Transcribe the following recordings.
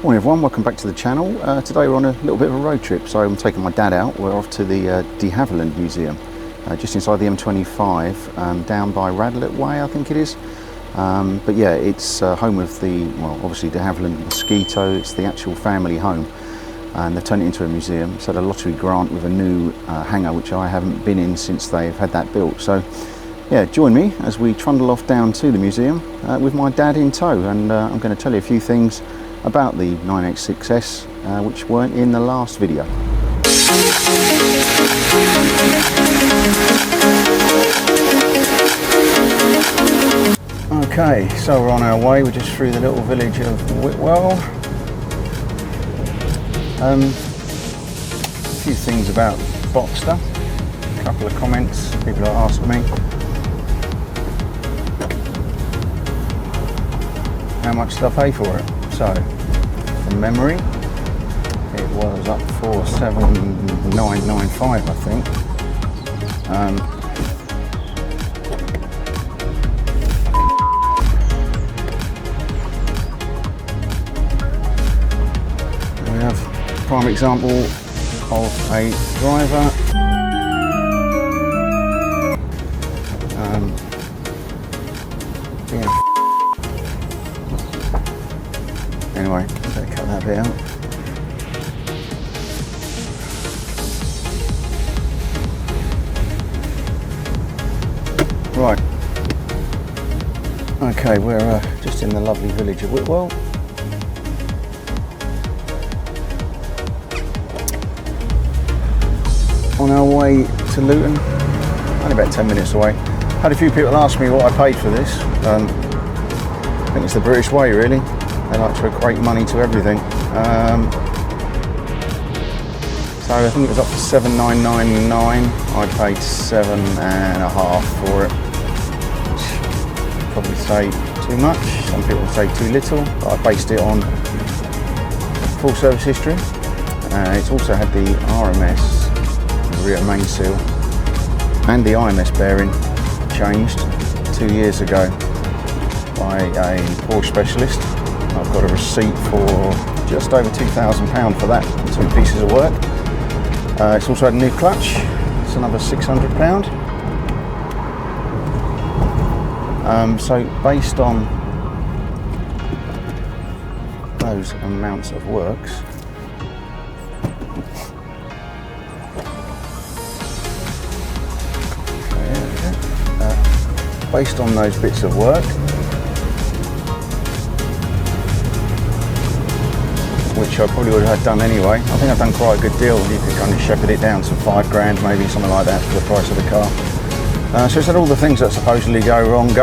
Morning everyone, welcome back to the channel. Today we're on a little bit of a road trip, so I'm taking my dad out. We're off to the Havilland Museum, just inside the M25, down by Radlett Way, I think it is. But yeah, it's home of the, well, obviously de Havilland Mosquito. It's the actual family home, and they've turned it into a museum. It's had a lottery grant with a new hangar, which I haven't been in since they've had that built. So yeah, join me as we trundle off down to the museum with my dad in tow, and I'm going to tell you a few things about the 986S which weren't in the last video. Okay, so we're on our way. We're just through the little village of Whitwell. A few things about Boxster. A couple of comments people have asked me. How much did I pay for it? So, from memory, it was up for 7,995, I think. We have a prime example of a driver. Anyway, better cut that bit out. Right. Okay, we're just in the lovely village of Whitwell. On our way to Luton, only about 10 minutes away. Had a few people ask me what I paid for this. I think it's the British way, really. They like to equate money to everything. So I think it was up to 7,999. I paid £7.50 for it, which probably say too much. Some people say too little, but I based it on full service history. It's also had the RMS, the rear main seal, and the IMS bearing changed 2 years ago by a Porsche specialist. I've got a receipt for just over £2,000 for that, 2 pieces of work. It's also had a new clutch. It's another £600. So based on those amounts of works, based on those bits of work, which I probably would have done anyway. I think I've done quite a good deal. You could kind of shepherd it down to £5 grand, maybe something like that, for the price of the car. So it's had all the things that supposedly go wrong. It's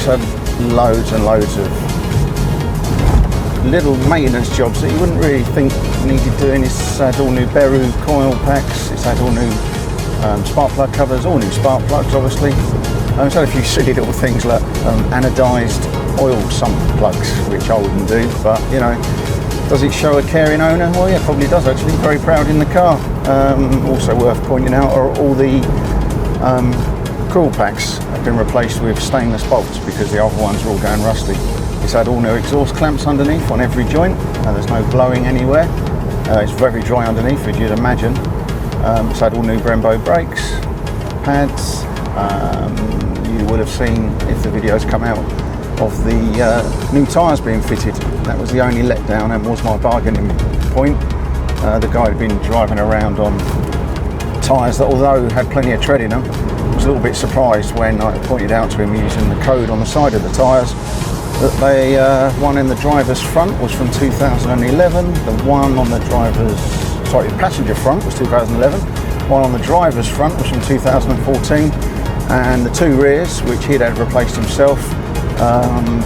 had loads and loads of little maintenance jobs that you wouldn't really think needed doing. It's had all new Beru coil packs. It's had all new spark plug covers, all new spark plugs, obviously. It's had a few silly little things like anodised oil sump plugs, which I wouldn't do, but you know, does it show a caring owner? Well, yeah, probably does actually. Very proud in the car. Also worth pointing out are all the crawl packs have been replaced with stainless bolts because the other ones are all going rusty. It's had all new exhaust clamps underneath on every joint. There's no blowing anywhere. It's very dry underneath, as you'd imagine. It's had all new Brembo brakes, pads. You will have seen, if the videos come out, of the new tyres being fitted. That was the only letdown and was my bargaining point. The guy had been driving around on tyres that, although had plenty of tread in them, was a little bit surprised when I pointed out to him, using the code on the side of the tyres, that they one in the driver's front was from 2011, the one on the passenger front was 2011, one on the driver's front was from 2014, and the 2 rears, which he'd had replaced himself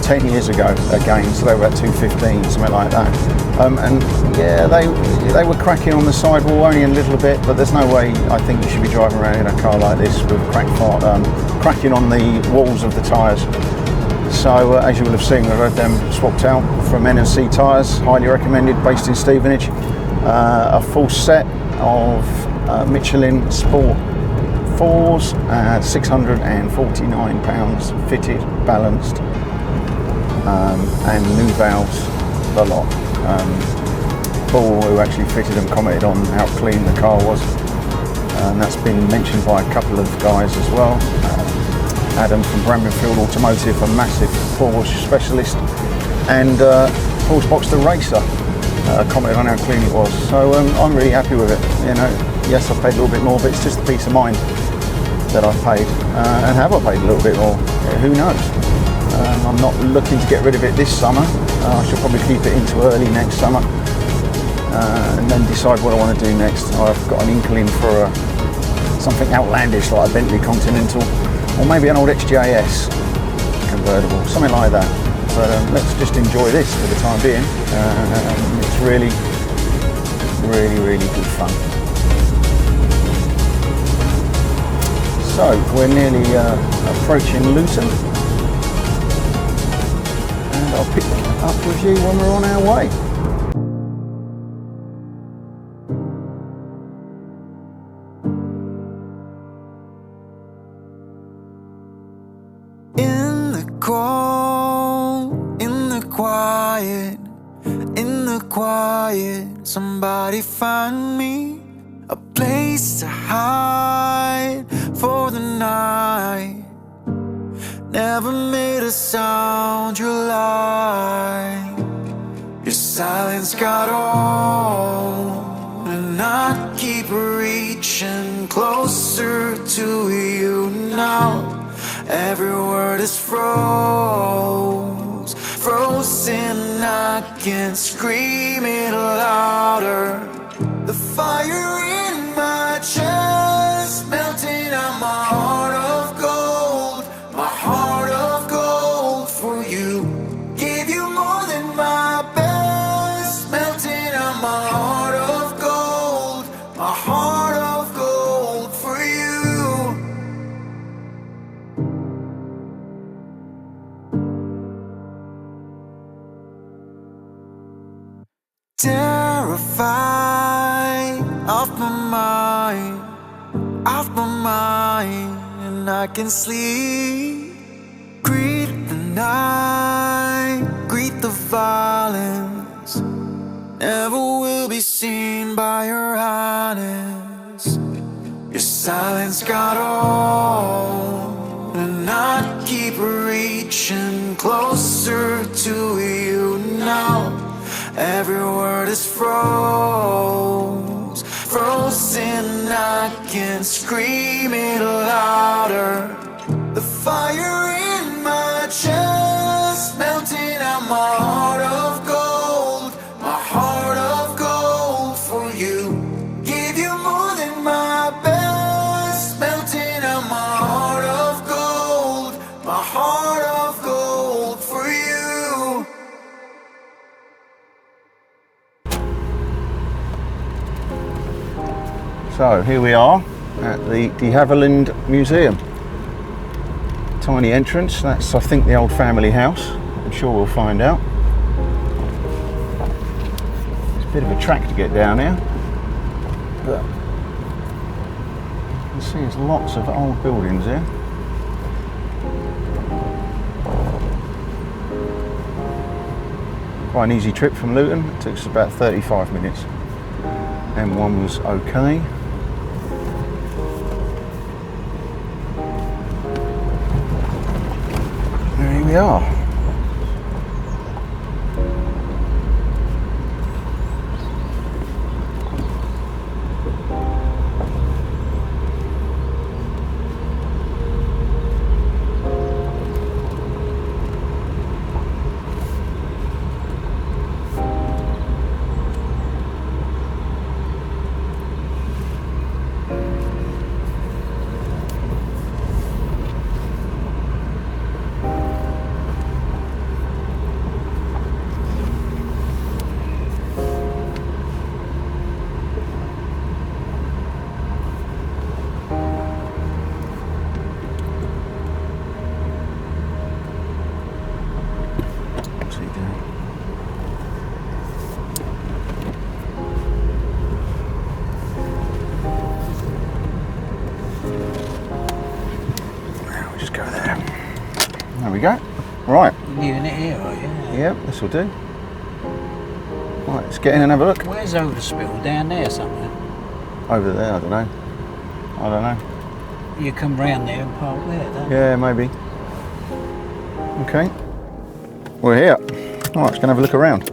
10 years ago again, so they were at 215, something like that. And yeah, they were cracking on the sidewall only a little bit, but there's no way I think you should be driving around in a car like this with cracking on the walls of the tyres. So as you will have seen, we've had them swapped out from N&C tyres, highly recommended, based in Stevenage. A full set of Michelin Sport 4s, £649 fitted, balanced, and new valves the lot. Paul, who actually fitted them, commented on how clean the car was, and that's been mentioned by a couple of guys as well. Adam from Brambenfield Automotive, a massive Porsche specialist, and Porsche Boxster racer, commented on how clean it was. So I'm really happy with it. You know, yes, I've paid a little bit more, but it's just the peace of mind that I've paid. And have I paid a little bit more? Who knows? I'm not looking to get rid of it this summer. I should probably keep it into early next summer, and then decide what I want to do next. I've got an inkling for something outlandish like a Bentley Continental, or maybe an old XJS convertible, something like that. But let's just enjoy this for the time being. It's really good fun. So we're nearly approaching Luton, and I'll pick up with you when we're on our way. Somebody find me a place to hide for the night. Never made a sound you like. Your silence got on, and I keep reaching closer to you now. Every word is frozen, I can't scream it louder. The fire in my chest melting on my heart of gold, my heart of gold for you. Gave you more than my best, melting on my heart of gold, my heart of gold for you. Terrified of my mind, and I can sleep. Greet the night, greet the violence. Never will be seen by your highness. Your silence got on, and I keep reaching closer to you now. Every word is frozen, I can't scream it louder. The fire in my chest melting on my heart of gold, my heart of gold for you. Give you more than my best, melting on my heart of gold, my heart of gold for you. So here we are at the Havilland Museum. Tiny entrance, that's I think the old family house. I'm sure we'll find out. It's a bit of a track to get down here, but you can see there's lots of old buildings here. Quite an easy trip from Luton, it took us about 35 minutes. M1 was okay. Here we are. There we go. Right. New in it here, are you? Yep, this will do. Right, let's get in and have a look. Where's Overspill? Down there somewhere? Over there, I don't know. I don't know. You come round there and park there, don't you? Yeah, maybe. Okay. We're here. All right, let's go and have a look around.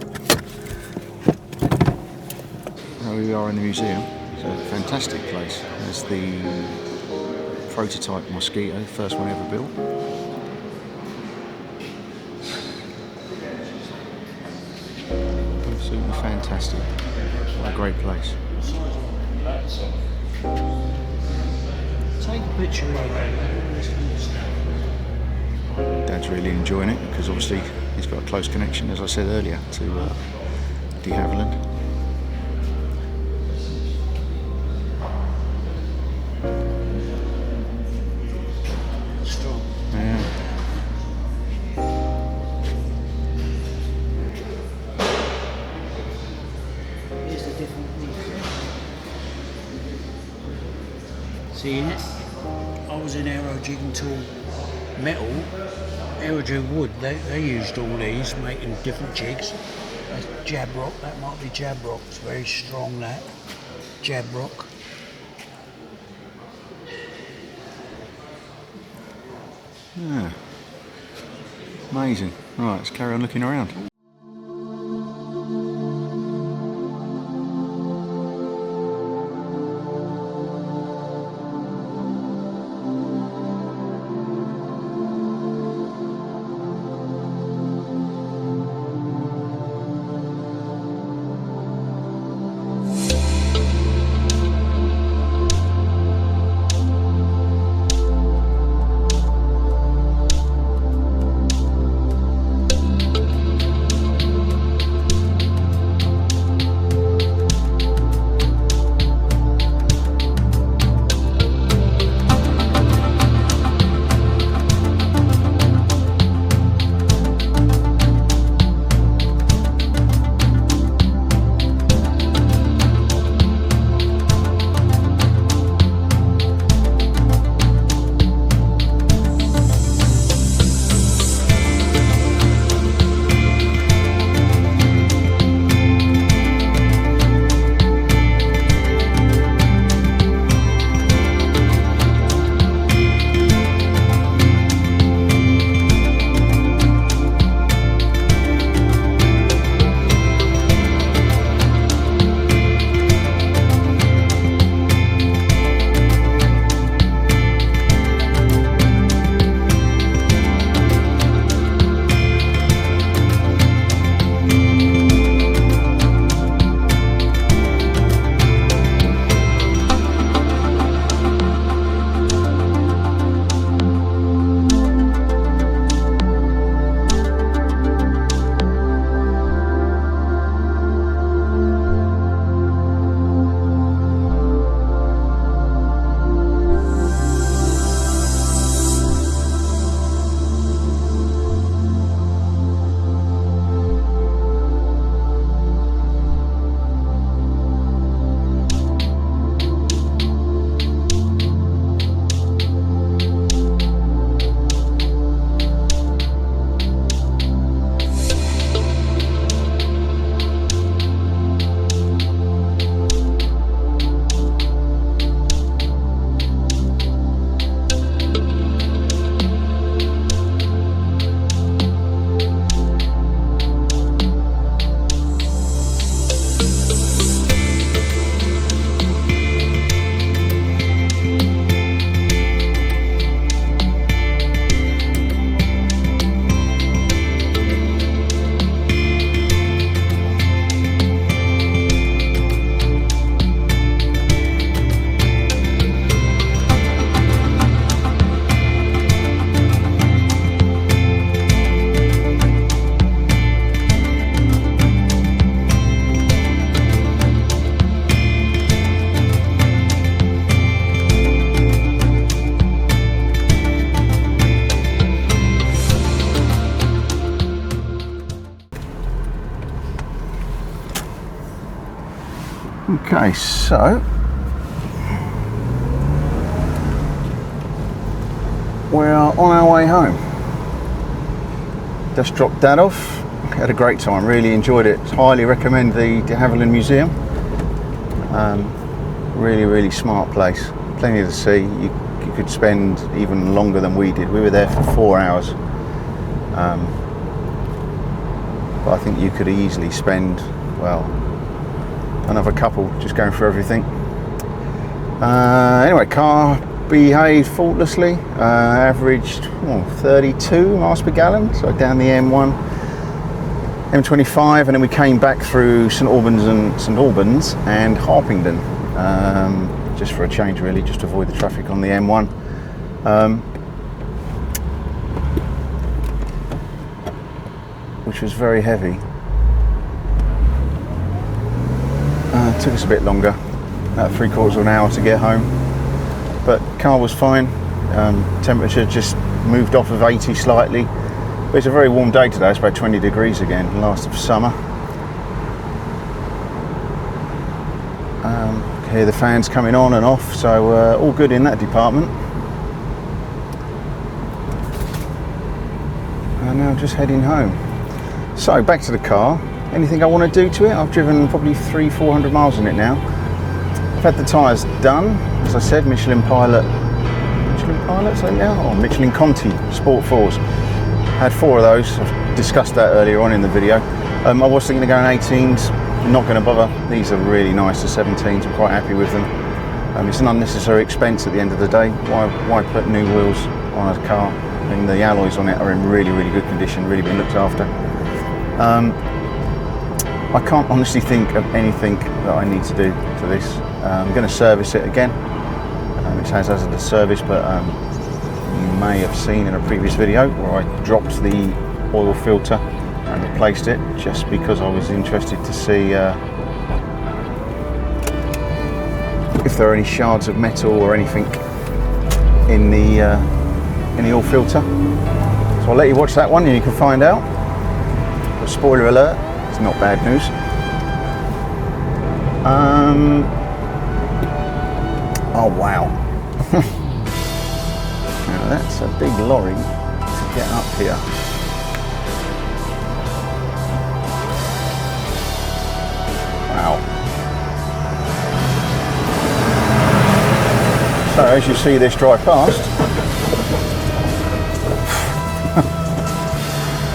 Here we are in the museum. It's a fantastic place. There's the prototype Mosquito, first one ever built. Absolutely fantastic. What a great place. Take a picture of it. Dad's really enjoying it because obviously he's got a close connection, as I said earlier, to de Havilland. Strong. Yeah. Here's the different thing. See it? I was in Aerojig until metal. Aerojig wood, they used all these making different jigs. That's jab rock, that might be jab rock. It's very strong, that. Jab rock. Yeah. Amazing. Right, let's carry on looking around. Okay, so we are on our way home. Just dropped Dad off. Had a great time, really enjoyed it. Highly recommend the Havilland Museum. Really smart place, plenty to see. You could spend even longer than we did. We were there for 4 hours, but I think you could easily spend, well, another couple just going through everything. Anyway, car behaved faultlessly, averaged 32 miles per gallon, so down the M1, M25, and then we came back through St Albans and Harpington, just for a change really, just to avoid the traffic on the M1. Which was very heavy. It took us a bit longer, about 3/4 of an hour to get home, but car was fine. Temperature just moved off of 80 slightly, but it's a very warm day today. It's about 20 degrees again, last of summer. Hear the fans coming on and off, so all good in that department. And now just heading home. So back to the car. Anything I want to do to it? I've driven probably 300-400 miles in it now. I've had the tyres done, as I said, Michelin Pilots, I think now, or Michelin Conti Sport 4s. Had 4 of those. I've discussed that earlier on in the video. I was thinking of going 18s. Not going to bother. These are really nice, the 17s. I'm quite happy with them. It's an unnecessary expense at the end of the day. Why put new wheels on a car? I mean, the alloys on it are in really good condition, really been looked after. I can't honestly think of anything that I need to do to this. I'm going to service it again. It has hazardous service, but you may have seen in a previous video where I dropped the oil filter and replaced it just because I was interested to see if there are any shards of metal or anything in the oil filter. So I'll let you watch that one and you can find out. But spoiler alert, it's not bad news. Oh wow. Now that's a big lorry to get up here. Wow. So as you see this drive past,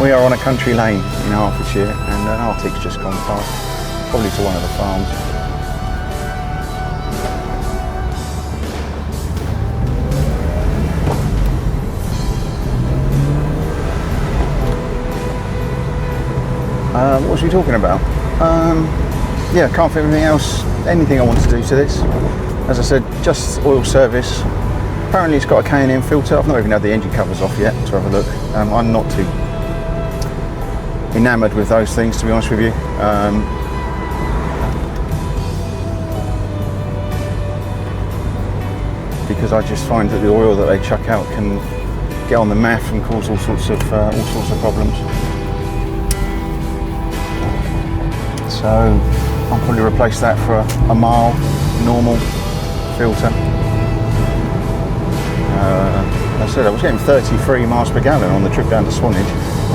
we are on a country lane in Hertfordshire, and an Arctic's just gone past, probably to one of the farms. What was we talking about? Yeah, can't think of anything I want to do to this. As I said, just oil service. Apparently it's got a K&N filter. I've not even had the engine covers off yet to have a look. I'm not too enamoured with those things, to be honest with you. Because I just find that the oil that they chuck out can get on the MAF and cause all sorts of problems. So I'll probably replace that for a mild, normal filter. As I said, I was getting 33 miles per gallon on the trip down to Swanage.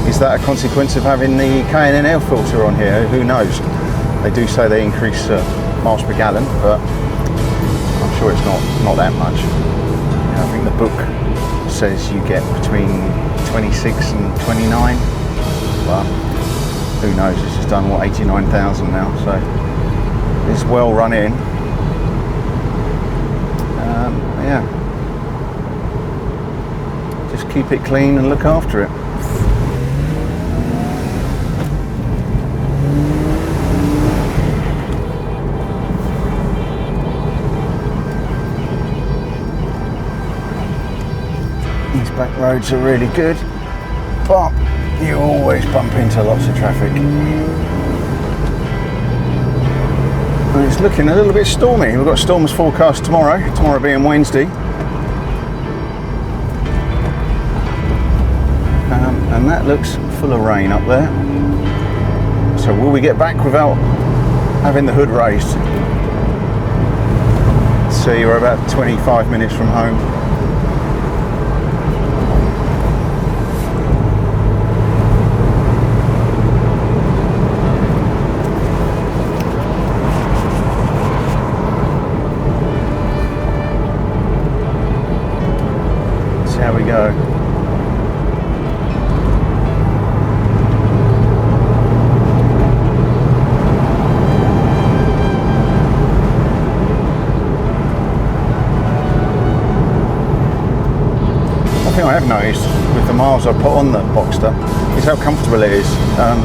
Is that a consequence of having the K&N air filter on here? Who knows? They do say they increase miles per gallon, but I'm sure it's not that much. I think the book says you get between 26 and 29, but who knows? This has done what, 89,000 now, so it's well run in. Yeah, just keep it clean and look after it. These back roads are really good, but you always bump into lots of traffic. And it's looking a little bit stormy. We've got storms forecast tomorrow being Wednesday. And that looks full of rain up there. So will we get back without having the hood raised? See, we're about 25 minutes from home. There we go. One thing I have noticed with the miles I put on the Boxster is how comfortable it is. I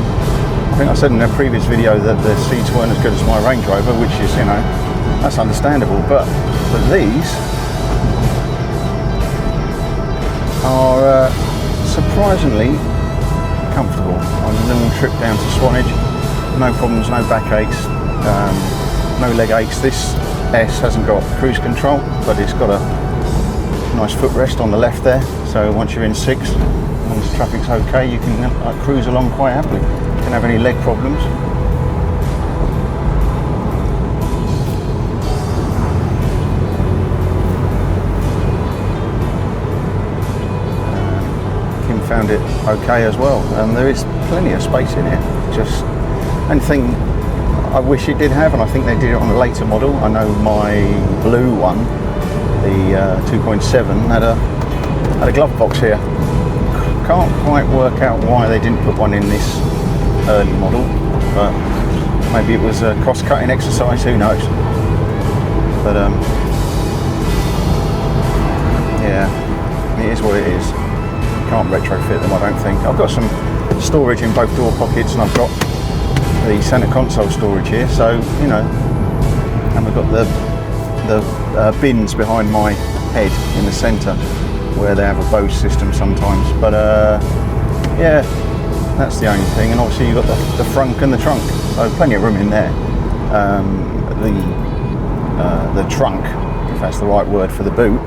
think I said in a previous video that the seats weren't as good as my Range Rover, which is, you know, that's understandable, but these are surprisingly comfortable. On a little trip down to Swanage, no problems, no backaches, no leg aches. This S hasn't got cruise control, but it's got a nice footrest on the left there, so once you're in sixth, as long as traffic's okay, you can cruise along quite happily. Don't have any leg problems. Kim found it okay as well, and there is plenty of space in it. Just only thing I wish it did have, and I think they did it on a later model. I know my blue one, the 2.7, had a glove box here. Can't quite work out why they didn't put one in this early model, but maybe it was a cost-cutting exercise, who knows. But yeah, it is what it is. Can't retrofit them, I don't think. I've got some storage in both door pockets, and I've got the centre console storage here, so you know, and we've got the bins behind my head in the centre where they have a Bose system sometimes. But yeah, that's the only thing. And obviously you've got the frunk and the trunk, so plenty of room in there. The trunk, if that's the right word for the boot,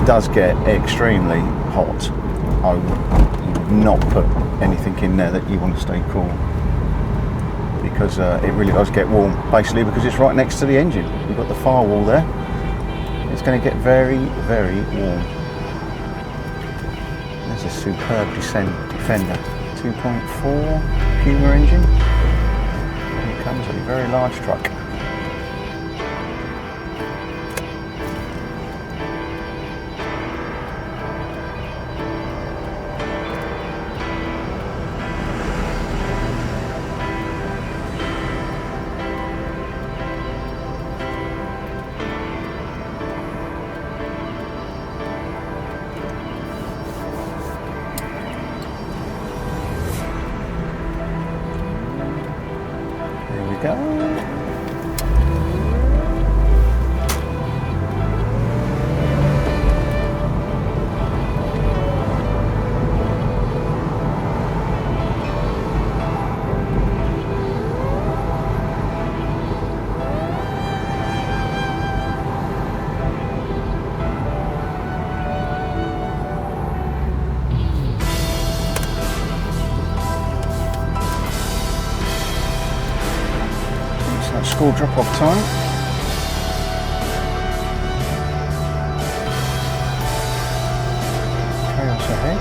does get extremely hot. I would not put anything in there that you want to stay cool, because it really does get warm, basically because it's right next to the engine. You've got the firewall there. It's going to get very, very warm. There's a superb Defender 2.4 Puma engine. And it comes with a very large truck. Go. School drop-off time. Chaos ahead.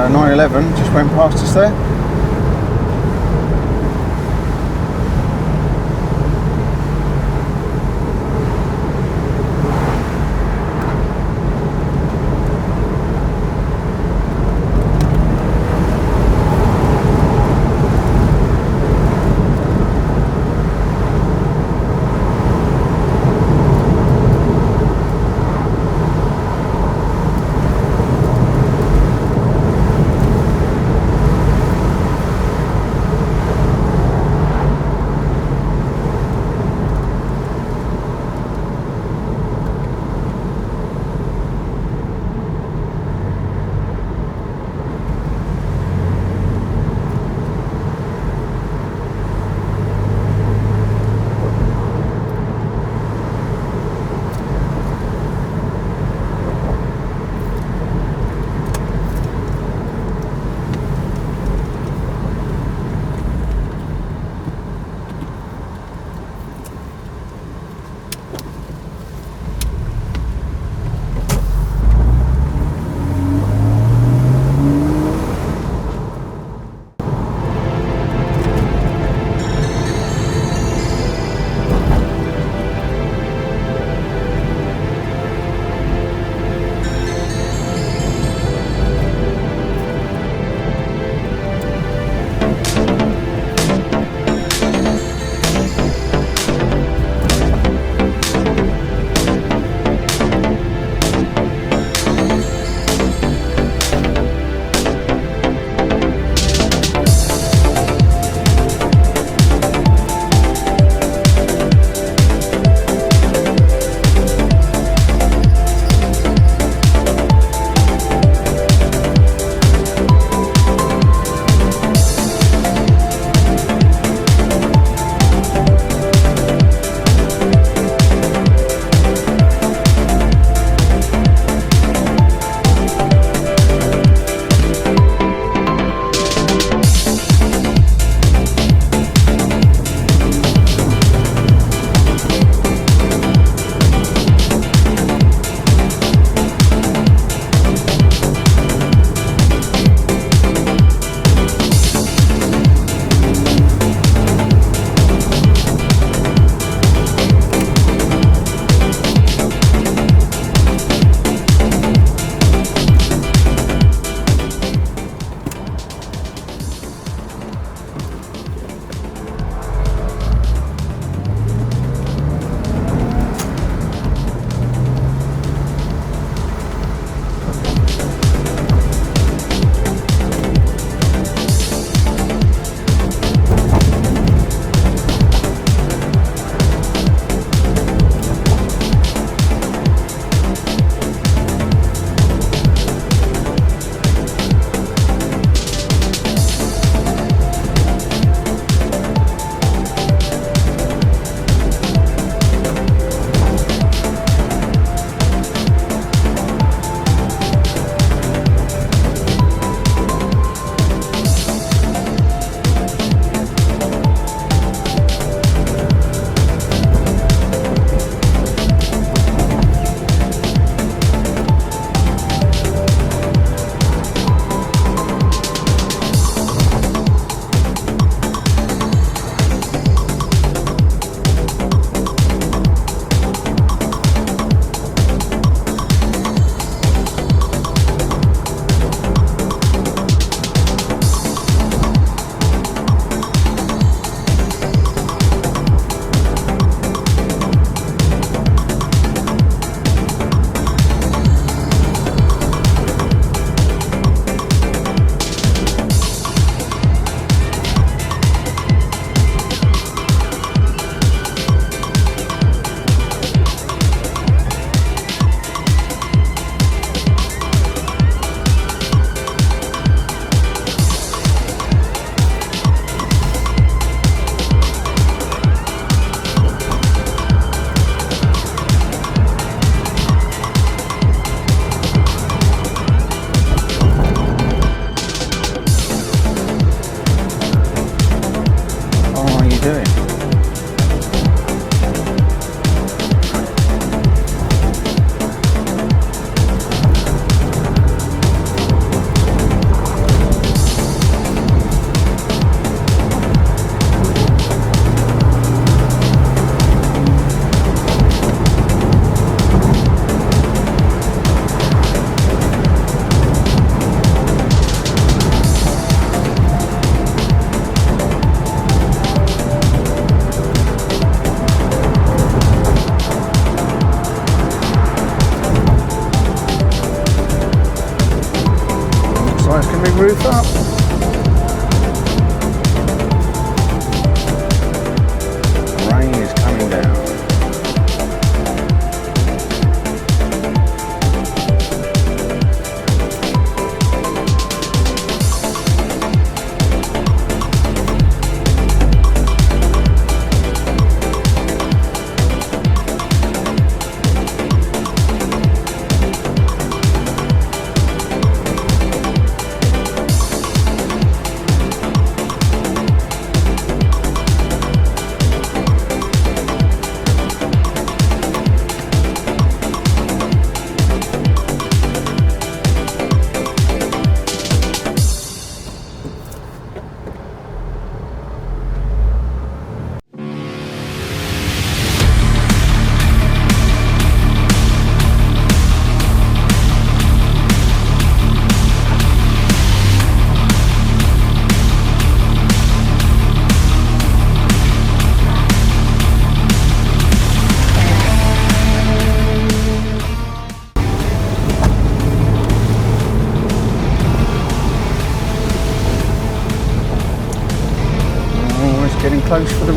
911 just went past us there.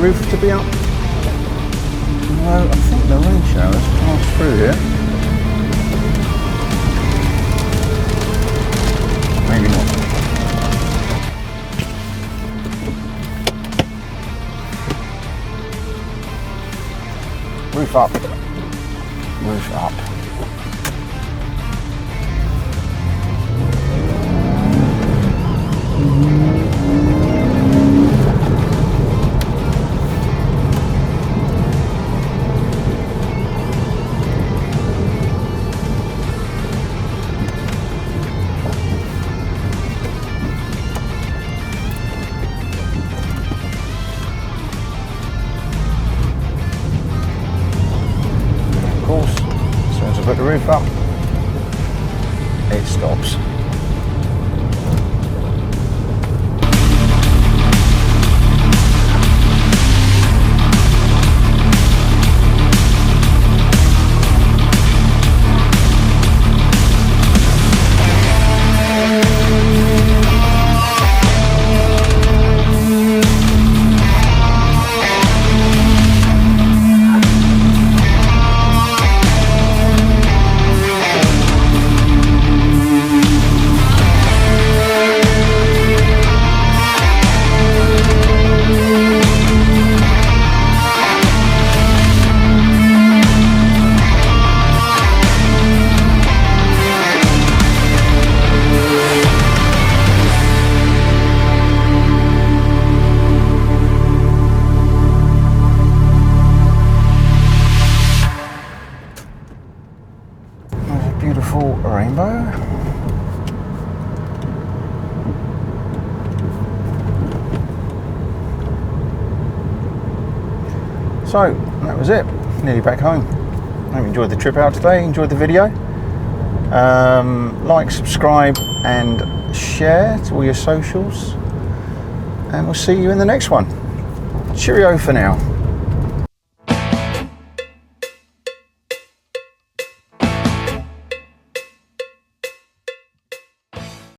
roof to be up. Well, I think the rain showers pass through here. Maybe not. Roof up. Roof up. Put the roof up, it stops. Beautiful rainbow. So that was it, nearly back home. I hope you enjoyed the trip out today, enjoyed the video. Like, subscribe and share to all your socials, and we'll see you in the next one. Cheerio for now.